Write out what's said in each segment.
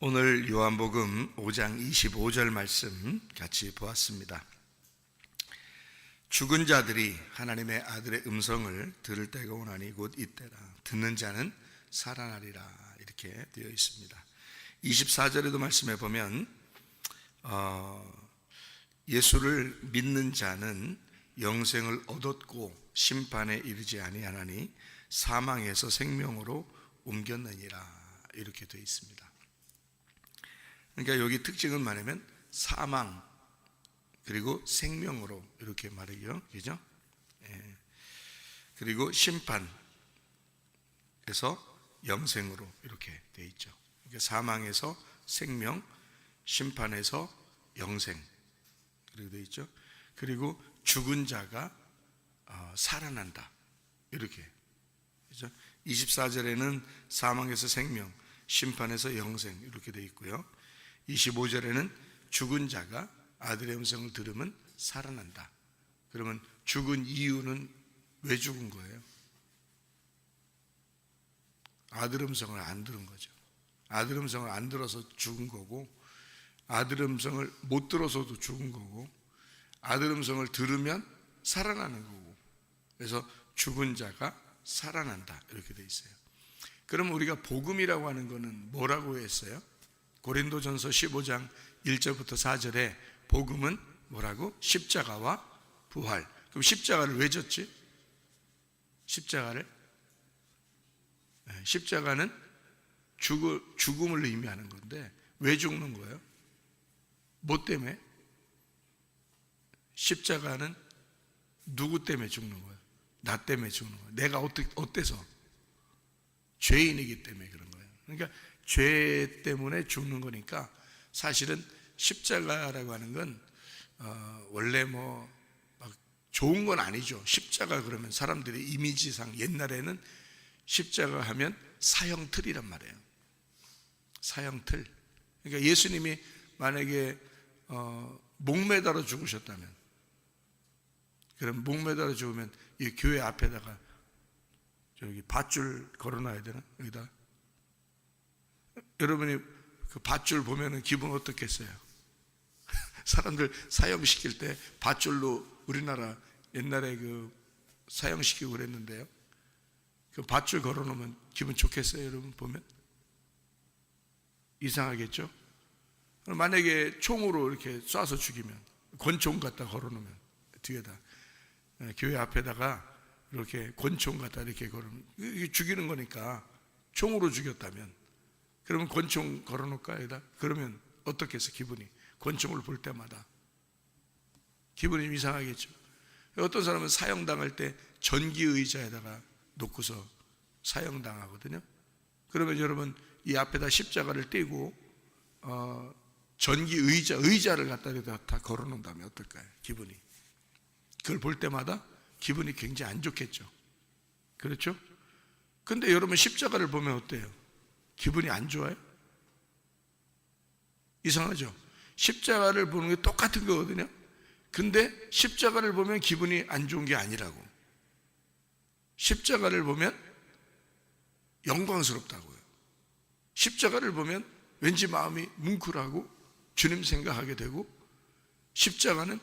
오늘 요한복음 5장 25절 말씀 같이 보았습니다. 죽은 자들이 하나님의 아들의 음성을 들을 때가 오나니 곧 이때라. 듣는 자는 살아나리라. 이렇게 되어 있습니다. 24절에도 말씀해 보면 예수를 믿는 자는 영생을 얻었고 심판에 이르지 아니하나니 사망에서 생명으로 옮겼느니라. 이렇게 되어 있습니다. 그러니까 여기 특징은 뭐냐면 사망 그리고 생명으로 이렇게 말해요. 그죠? 예. 그리고 심판에서 영생으로 이렇게 돼 있죠. 그러니까 사망에서 생명, 심판에서 영생 그렇게 돼 있죠. 그리고 죽은 자가 살아난다 이렇게. 그렇죠? 24절에는 사망에서 생명, 심판에서 영생 이렇게 돼 있고요. 25절에는 죽은 자가 아들의 음성을 들으면 살아난다. 그러면 죽은 이유는 왜 죽은 거예요? 아들 음성을 안 들은 거죠. 아들 음성을 안 들어서 죽은 거고, 아들 음성을 못 들어서도 죽은 거고, 아들 음성을 들으면 살아나는 거고, 그래서 죽은 자가 살아난다 이렇게 돼 있어요. 그럼 우리가 복음이라고 하는 거는 뭐라고 했어요? 고린도전서 15장 1절부터 4절에 복음은 뭐라고? 십자가와 부활. 그럼 십자가를 왜 졌지? 십자가는 죽음을 의미하는 건데 왜 죽는 거예요? 뭐 때문에? 십자가는 누구 때문에 죽는 거예요? 나 때문에 죽는 거예요. 내가 어때서? 죄인이기 때문에 그런 거예요. 그러니까 죄 때문에 죽는 거니까 사실은 십자가라고 하는 건 원래 뭐 막 좋은 건 아니죠. 십자가 그러면 사람들의 이미지상 옛날에는 십자가 하면 사형틀이란 말이에요. 사형틀. 그러니까 예수님이 만약에 목매달아 죽으셨다면, 그럼 목매달아 죽으면 이 교회 앞에다가 저기 밧줄 걸어놔야 되나? 여기다. 여러분이 그 밧줄 보면은 기분 어떻겠어요? 사람들 사형시킬 때 밧줄로 우리나라 옛날에 그 사형시키고 그랬는데요. 그 밧줄 걸어놓으면 기분 좋겠어요, 여러분 보면? 이상하겠죠? 만약에 총으로 이렇게 쏴서 죽이면, 권총 갖다 걸어놓으면 뒤에다 교회 앞에다가 이렇게 권총 갖다 이렇게 걸으면 이게 죽이는 거니까 총으로 죽였다면, 그러면 권총 걸어놓을까 여기다? 그러면 어떻겠어 기분이? 권총을 볼 때마다 기분이 이상하겠죠. 어떤 사람은 사형당할 때 전기 의자에다가 놓고서 사형당하거든요. 그러면 여러분 이 앞에다 십자가를 떼고 전기 의자를 갖다 다 걸어놓는다면 어떨까요? 기분이. 그걸 볼 때마다 기분이 굉장히 안 좋겠죠. 그렇죠? 근데 여러분 십자가를 보면 어때요? 기분이 안 좋아요? 이상하죠? 십자가를 보는 게 똑같은 거거든요. 근데 십자가를 보면 기분이 안 좋은 게 아니라고. 십자가를 보면 영광스럽다고요. 십자가를 보면 왠지 마음이 뭉클하고 주님 생각하게 되고, 십자가는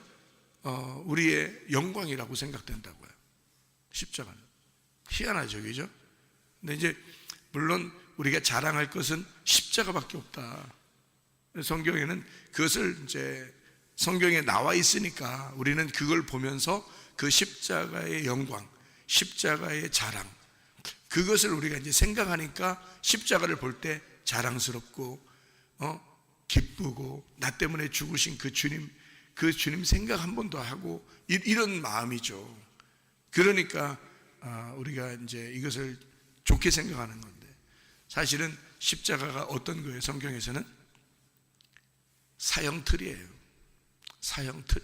우리의 영광이라고 생각된다고요. 십자가는. 희한하죠, 그죠? 근데 이제 물론 우리가 자랑할 것은 십자가밖에 없다. 성경에는 그것을 이제 성경에 나와 있으니까 우리는 그걸 보면서 그 십자가의 영광, 십자가의 자랑, 그것을 우리가 이제 생각하니까 십자가를 볼 때 자랑스럽고 기쁘고, 나 때문에 죽으신 그 주님 생각 한 번 더 하고 이런 마음이죠. 그러니까 우리가 이제 이것을 좋게 생각하는 건데, 사실은 십자가가 어떤 거예요? 성경에서는 사형틀이에요. 사형틀.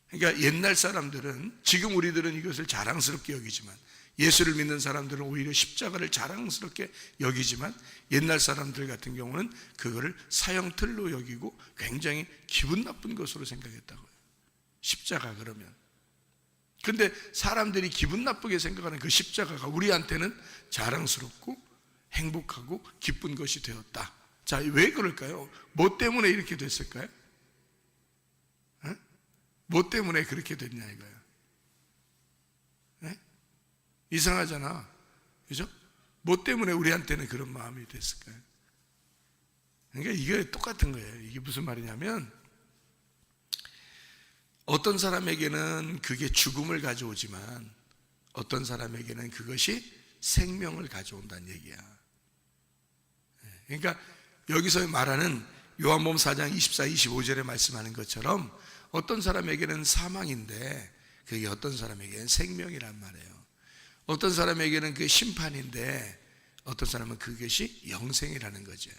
그러니까 옛날 사람들은, 지금 우리들은 이것을 자랑스럽게 여기지만, 예수를 믿는 사람들은 오히려 십자가를 자랑스럽게 여기지만, 옛날 사람들 같은 경우는 그거를 사형틀로 여기고 굉장히 기분 나쁜 것으로 생각했다고요. 십자가 그러면. 근데 사람들이 기분 나쁘게 생각하는 그 십자가가 우리한테는 자랑스럽고 행복하고 기쁜 것이 되었다. 자, 왜 그럴까요? 뭐 때문에 이렇게 됐을까요? 뭐 때문에 그렇게 됐냐 이거예요. 이상하잖아, 그죠? 뭐 때문에 우리한테는 그런 마음이 됐을까요? 그러니까 이게 똑같은 거예요. 이게 무슨 말이냐면, 어떤 사람에게는 그게 죽음을 가져오지만 어떤 사람에게는 그것이 생명을 가져온다는 얘기야. 그러니까 여기서 말하는 요한복음 4장 24, 25절에 말씀하는 것처럼 어떤 사람에게는 사망인데 그게 어떤 사람에게는 생명이란 말이에요. 어떤 사람에게는 그게 심판인데 어떤 사람은 그것이 영생이라는 거죠.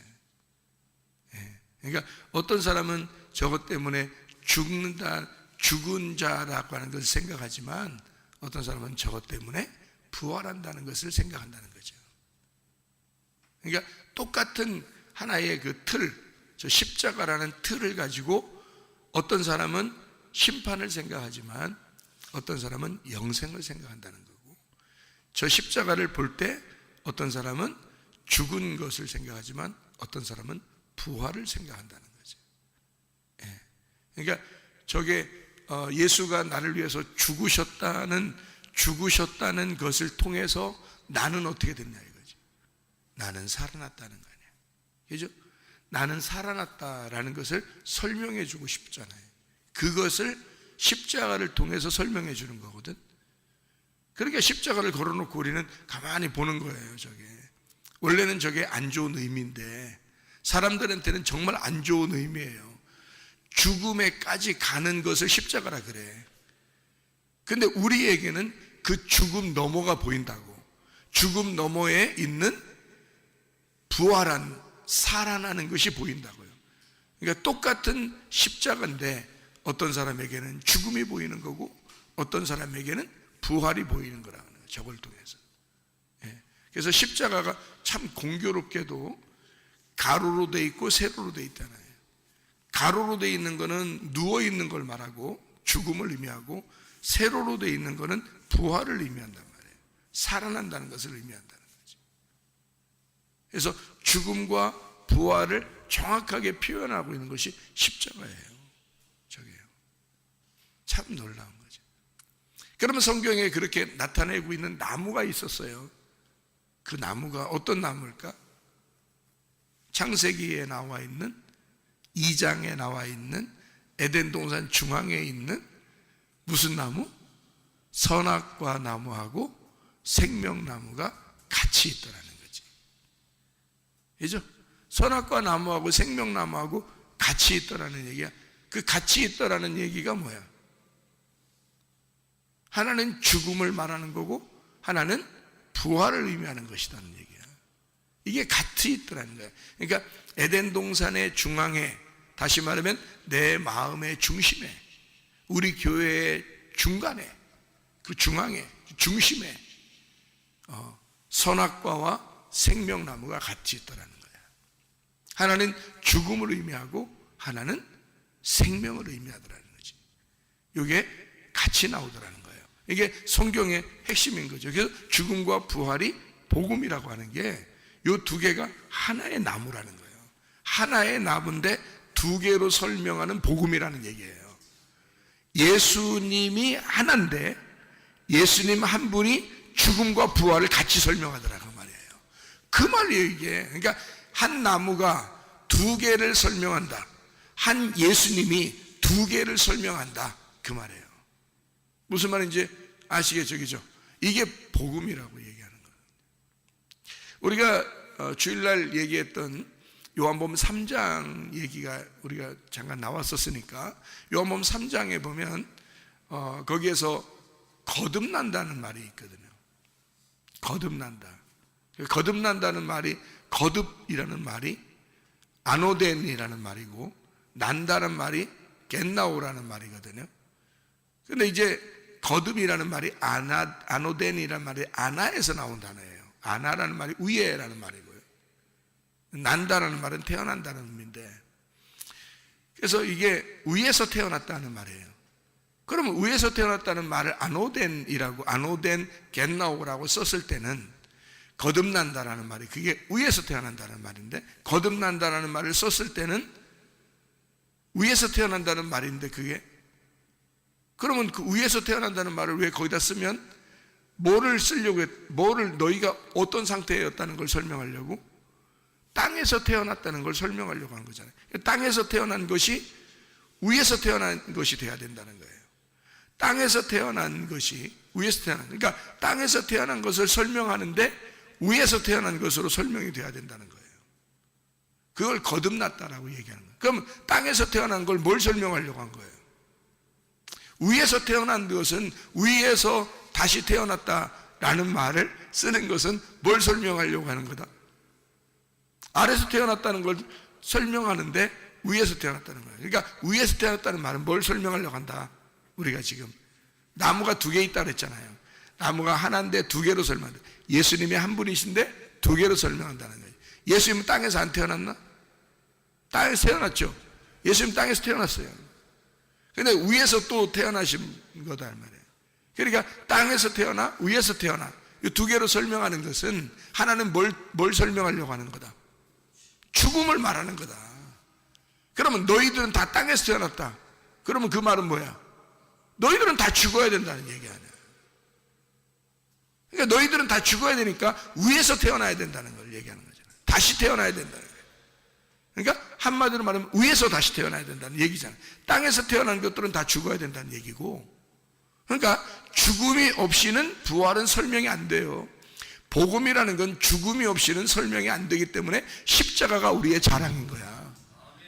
그러니까 어떤 사람은 저것 때문에 죽은 자라고 하는 것을 생각하지만 어떤 사람은 저것 때문에 부활한다는 것을 생각한다는 거죠. 그러니까 똑같은 하나의 그 저 십자가라는 틀을 가지고 어떤 사람은 심판을 생각하지만 어떤 사람은 영생을 생각한다는 거고, 저 십자가를 볼 때 어떤 사람은 죽은 것을 생각하지만 어떤 사람은 부활을 생각한다는 거죠. 그러니까 저게 예수가 나를 위해서 죽으셨다는 것을 통해서 나는 어떻게 됐냐 이거지. 나는 살아났다는 거 아니야. 그죠? 나는 살아났다라는 것을 설명해 주고 싶잖아요. 그것을 십자가를 통해서 설명해 주는 거거든. 그러니까 십자가를 걸어놓고 우리는 가만히 보는 거예요. 저게 원래는 저게 안 좋은 의미인데 사람들한테는 정말 안 좋은 의미예요. 죽음에까지 가는 것을 십자가라 그래. 근데 우리에게는 그 죽음 너머가 보인다고. 죽음 너머에 있는 부활한 살아나는 것이 보인다고요. 그러니까 똑같은 십자가인데 어떤 사람에게는 죽음이 보이는 거고 어떤 사람에게는 부활이 보이는 거라는 거예요. 저걸 통해서. 그래서 십자가가 참 공교롭게도 가로로 돼 있고 세로로 돼 있잖아요. 가로로 돼 있는 거는 누워 있는 걸 말하고 죽음을 의미하고, 세로로 돼 있는 거는 부활을 의미한단 말이에요. 살아난다는 것을 의미한다는 거죠. 그래서 죽음과 부활을 정확하게 표현하고 있는 것이 십자가예요. 저게요. 참 놀라운 거죠. 그러면 성경에 그렇게 나타내고 있는 나무가 있었어요. 그 나무가 어떤 나무일까? 창세기에 나와 있는 2장에 나와 있는 에덴 동산 중앙에 있는 무슨 나무? 선악과 나무하고 생명나무가 같이 있더라는 거지. 그죠? 선악과 나무하고 생명나무하고 같이 있더라는 얘기야. 그 같이 있더라는 얘기가 뭐야? 하나는 죽음을 말하는 거고 하나는 부활을 의미하는 것이라는 얘기야. 이게 같이 있더라는 거야. 그러니까 에덴 동산의 중앙에, 다시 말하면 내 마음의 중심에, 우리 교회의 중간에, 그 중앙에, 중심에 선악과와 생명나무가 같이 있더라는 거야. 하나는 죽음을 의미하고 하나는 생명을 의미하더라는 거지. 이게 같이 나오더라는 거예요. 이게 성경의 핵심인 거죠. 그래서 죽음과 부활이 복음이라고 하는 게 이 두 개가 하나의 나무라는 거예요. 하나의 나무인데 두 개로 설명하는 복음이라는 얘기예요. 예수님이 하나인데 예수님 한 분이 죽음과 부활을 같이 설명하더라는 말이에요. 그 말이에요 이게. 그러니까 한 나무가 두 개를 설명한다, 한 예수님이 두 개를 설명한다, 그 말이에요. 무슨 말인지 아시겠죠? 그죠? 이게 복음이라고 얘기하는 거예요. 우리가 주일날 얘기했던 요한복음 3장 얘기가 우리가 잠깐 나왔었으니까 요한복음 3장에 보면 거기에서 거듭난다는 말이 있거든요. 거듭난다. 거듭난다는 말이, 거듭이라는 말이 아노덴이라는 말이고 난다는 말이 겟나오라는 말이거든요. 근데 이제 거듭이라는 말이 아노덴이라는 말이 아나에서 나온 단어예요. 아나라는 말이 위에라는 말이고요. 난다라는 말은 태어난다는 의미인데, 그래서 이게 위에서 태어났다는 말이에요. 그러면 위에서 태어났다는 말을 아노덴이라고, 아노덴 겟나오라고 썼을 때는 거듭난다라는 말이 그게 위에서 태어난다는 말인데, 거듭난다라는 말을 썼을 때는 위에서 태어난다는 말인데, 그게 그러면 그 위에서 태어난다는 말을 왜 거기다 쓰면 뭐를 쓰려고 뭐를 너희가 어떤 상태였다는 걸 설명하려고? 땅에서 태어났다는 걸 설명하려고 한 거잖아요. 땅에서 태어난 것이 위에서 태어난 것이 돼야 된다는 거예요. 땅에서 태어난 것이 위에서 태어난, 그러니까 땅에서 태어난 것을 설명하는데 위에서 태어난 것으로 설명이 돼야 된다는 거예요. 그걸 거듭났다라고 얘기하는 거예요. 그럼 땅에서 태어난 걸 뭘 설명하려고 한 거예요? 위에서 태어난 것은 위에서 다시 태어났다, 라는 말을 쓰는 것은 뭘 설명하려고 하는 거다? 아래서 태어났다는 걸 설명하는데 위에서 태어났다는 거예요. 그러니까 위에서 태어났다는 말은 뭘 설명하려고 한다? 우리가 지금 나무가 두 개 있다 그랬잖아요. 나무가 하나인데 두 개로 설명한다. 예수님이 한 분이신데 두 개로 설명한다는 거예요. 예수님은 땅에서 안 태어났나? 땅에서 태어났죠. 예수님 땅에서 태어났어요. 근데 위에서 또 태어나신 거다 말이에요. 그러니까 땅에서 태어나 위에서 태어나 이 두 개로 설명하는 것은 하나는 뭘 설명하려고 하는 거다? 죽음을 말하는 거다. 그러면 너희들은 다 땅에서 태어났다. 그러면 그 말은 뭐야? 너희들은 다 죽어야 된다는 얘기 아니야. 그러니까 너희들은 다 죽어야 되니까 위에서 태어나야 된다는 걸 얘기하는 거잖아. 다시 태어나야 된다는 거예요. 그러니까 한마디로 말하면 위에서 다시 태어나야 된다는 얘기잖아. 땅에서 태어난 것들은 다 죽어야 된다는 얘기고, 그러니까 죽음이 없이는 부활은 설명이 안 돼요. 복음이라는 건 죽음이 없이는 설명이 안 되기 때문에 십자가가 우리의 자랑인 거야.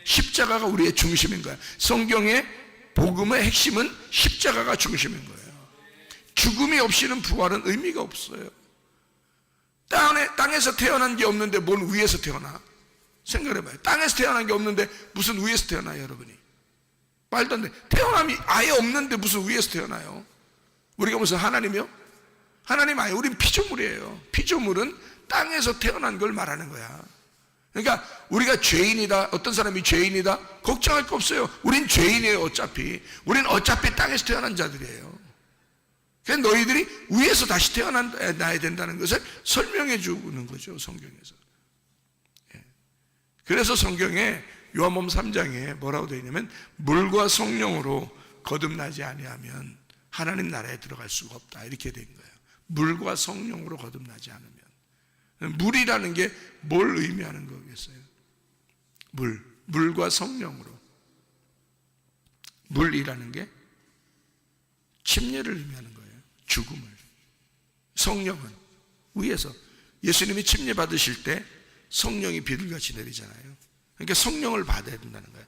십자가가 우리의 중심인 거야. 성경의 복음의 핵심은 십자가가 중심인 거예요. 죽음이 없이는 부활은 의미가 없어요. 땅에서 태어난 게 없는데 뭔 위에서 태어나? 생각해봐요. 땅에서 태어난 게 없는데 무슨 위에서 태어나요, 여러분이? 말도 안 돼. 태어남이 아예 없는데 무슨 위에서 태어나요? 우리가 무슨 하나님이요? 하나님 아니에요. 우린 피조물이에요. 피조물은 땅에서 태어난 걸 말하는 거야. 그러니까 우리가 죄인이다, 어떤 사람이 죄인이다, 걱정할 거 없어요. 우린 죄인이에요. 어차피 우린 어차피 땅에서 태어난 자들이에요. 그래서 너희들이 위에서 다시 태어나야 된다는 것을 설명해 주는 거죠, 성경에서. 그래서 성경에 요한복음 3장에 뭐라고 되어 있냐면 물과 성령으로 거듭나지 아니하면 하나님 나라에 들어갈 수가 없다, 이렇게 된 거예요. 물과 성령으로 거듭나지 않으면. 물이라는 게 뭘 의미하는 거겠어요? 물과 성령으로. 물이라는 게 침례를 의미하는 거예요. 죽음을. 성령은 위에서 예수님이 침례 받으실 때 성령이 비둘기같이 내리잖아요. 그러니까 성령을 받아야 된다는 거예요.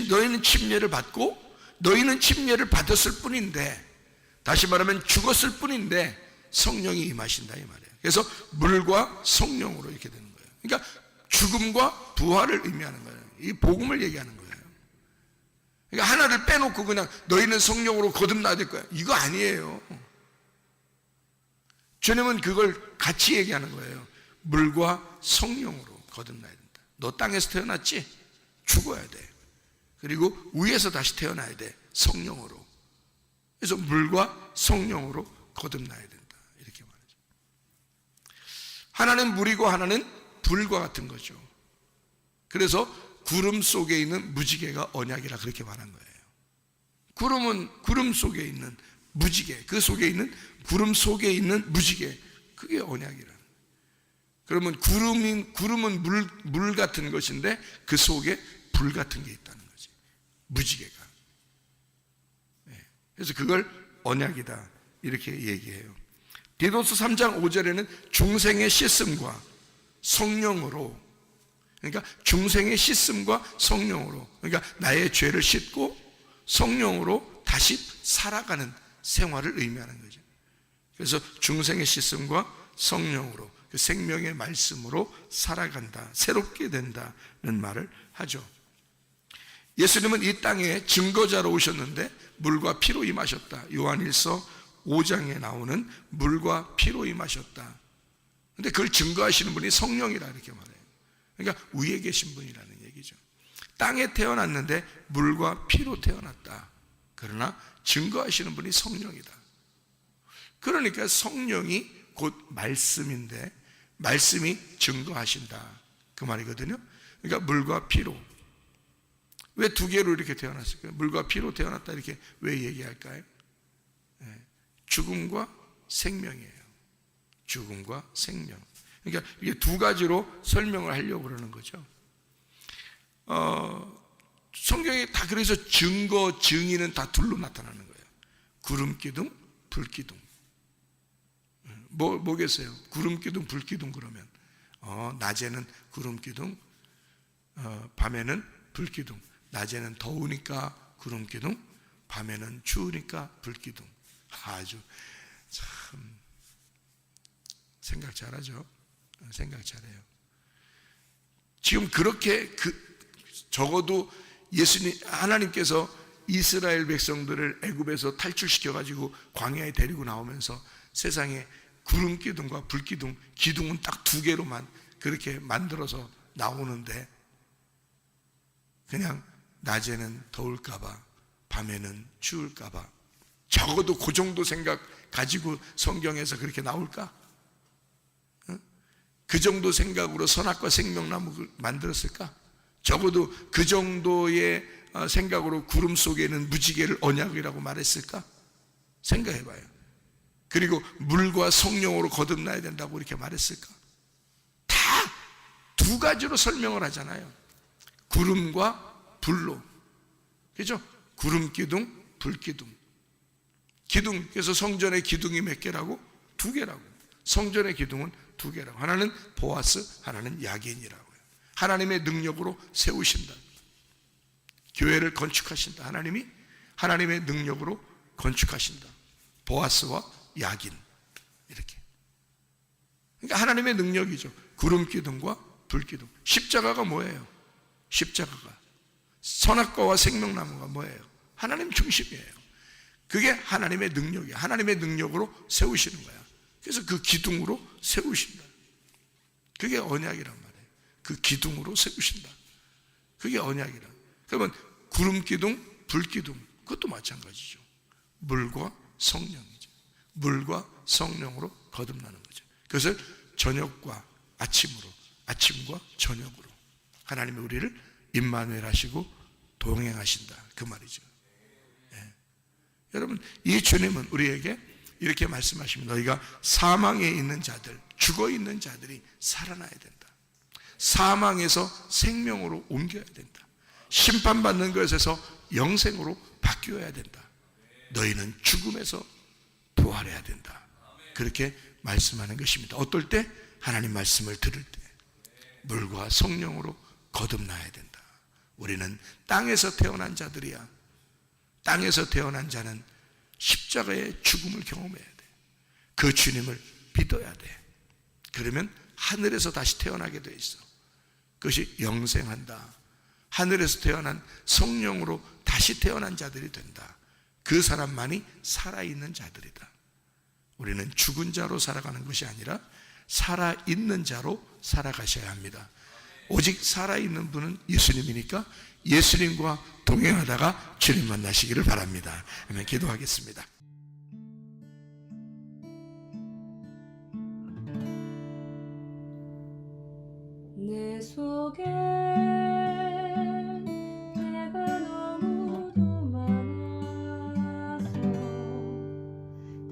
너희는 침례를 받고 너희는 침례를 받았을 뿐인데, 다시 말하면 죽었을 뿐인데 성령이 임하신다 이 말이에요. 그래서 물과 성령으로 이렇게 되는 거예요. 그러니까 죽음과 부활을 의미하는 거예요. 이 복음을 얘기하는 거예요. 그러니까 하나를 빼놓고 그냥 너희는 성령으로 거듭나야 될 거야, 이거 아니에요. 주님은 그걸 같이 얘기하는 거예요. 물과 성령으로 거듭나야 된다. 너 땅에서 태어났지? 죽어야 돼. 그리고 위에서 다시 태어나야 돼, 성령으로. 그래서 물과 성령으로 거듭나야 된다, 이렇게 말하죠. 하나는 물이고 하나는 불과 같은 거죠. 그래서 구름 속에 있는 무지개가 언약이라 그렇게 말한 거예요. 구름은 구름 속에 있는 무지개, 그 속에 있는 구름 속에 있는 무지개, 그게 언약이라. 그러면 구름은 물 같은 것인데 그 속에 불 같은 게 있다는 거지, 무지개가. 그래서 그걸 언약이다, 이렇게 얘기해요. 디도서 3장 5절에는 중생의 씻음과 성령으로, 그러니까 중생의 씻음과 성령으로, 그러니까 나의 죄를 씻고 성령으로 다시 살아가는 생활을 의미하는 거죠. 그래서 중생의 씻음과 성령으로, 그 생명의 말씀으로 살아간다, 새롭게 된다는 말을 하죠. 예수님은 이 땅에 증거자로 오셨는데 물과 피로 임하셨다. 요한일서 5장에 나오는 물과 피로 임하셨다. 근데 그걸 증거하시는 분이 성령이라 이렇게 말해요. 그러니까 위에 계신 분이라는 얘기죠. 땅에 태어났는데 물과 피로 태어났다. 그러나 증거하시는 분이 성령이다. 그러니까 성령이 곧 말씀인데 말씀이 증거하신다, 그 말이거든요. 그러니까 물과 피로. 왜 두 개로 이렇게 태어났을까요? 물과 피로 태어났다 이렇게 왜 얘기할까요? 죽음과 생명이에요. 죽음과 생명. 그러니까 이게 두 가지로 설명을 하려고 그러는 거죠. 성경에 다 그래서 증거, 증인은 다 둘로 나타나는 거예요. 구름 기둥, 불 기둥. 뭐겠어요? 구름 기둥, 불 기둥 그러면 낮에는 구름 기둥, 밤에는 불 기둥. 낮에는 더우니까 구름 기둥, 밤에는 추우니까 불 기둥. 아주 참 생각 잘하죠? 생각 잘해요. 지금 그렇게 적어도 하나님께서 이스라엘 백성들을 애굽에서 탈출시켜 가지고 광야에 데리고 나오면서 세상에 구름 기둥과 불 기둥, 기둥은 딱 2개로만 그렇게 만들어서 나오는데 그냥 낮에는 더울까 봐, 밤에는 추울까 봐, 적어도 그 정도 생각 가지고 성경에서 그렇게 나올까? 그 정도 생각으로 선악과 생명나무를 만들었을까? 적어도 그 정도의 생각으로 구름 속에는 무지개를 언약이라고 말했을까? 생각해봐요. 그리고 물과 성령으로 거듭나야 된다고 이렇게 말했을까? 다 2가지로 설명을 하잖아요. 구름과 불로. 그죠? 구름 기둥, 불 기둥. 기둥, 그래서 성전의 기둥이 몇 개라고? 2개라고. 성전의 기둥은 2개라고. 하나는 보아스, 하나는 야긴이라고요. 하나님의 능력으로 세우신다. 교회를 건축하신다. 하나님이 하나님의 능력으로 건축하신다. 보아스와 야긴, 이렇게. 그러니까 하나님의 능력이죠. 구름 기둥과 불 기둥. 십자가가 뭐예요? 십자가가 선악과와 생명나무가 뭐예요? 하나님 중심이에요. 그게 하나님의 능력이에요. 하나님의 능력으로 세우시는 거야. 그래서 그 기둥으로 세우신다. 그게 언약이란 말이에요. 그 기둥으로 세우신다. 그게 언약이라. 그러면 구름 기둥, 불 기둥, 그것도 마찬가지죠. 물과 성령이죠. 물과 성령으로 거듭나는 거죠. 그것을 저녁과 아침으로, 아침과 저녁으로 하나님이 우리를 임마누엘 하시고 동행하신다, 그 말이죠. 예. 여러분, 이 주님은 우리에게 이렇게 말씀하십니다. 너희가 사망에 있는 자들, 죽어 있는 자들이 살아나야 된다. 사망에서 생명으로 옮겨야 된다. 심판받는 것에서 영생으로 바뀌어야 된다. 너희는 죽음에서 부활해야 된다. 그렇게 말씀하는 것입니다. 어떨 때? 하나님 말씀을 들을 때. 물과 성령으로 거듭나야 된다. 우리는 땅에서 태어난 자들이야. 땅에서 태어난 자는 십자가의 죽음을 경험해야 돼. 그 주님을 믿어야 돼. 그러면 하늘에서 다시 태어나게 돼 있어. 그것이 영생한다. 하늘에서 태어난 성령으로 다시 태어난 자들이 된다. 그 사람만이 살아있는 자들이다. 우리는 죽은 자로 살아가는 것이 아니라 살아있는 자로 살아가셔야 합니다. 오직 살아있는 분은 예수님이니까 예수님과 동행하다가 주님 만나시기를 바랍니다. 아멘. 기도하겠습니다. 내 속에 내가 너무도 많아서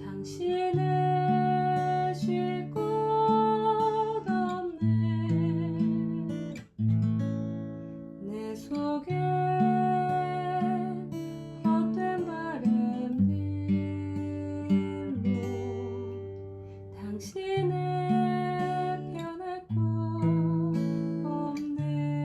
당신을 쉴 곳 없네. 내 속에 헛된 바램들로 당신을 편할 곳 없네.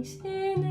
당신의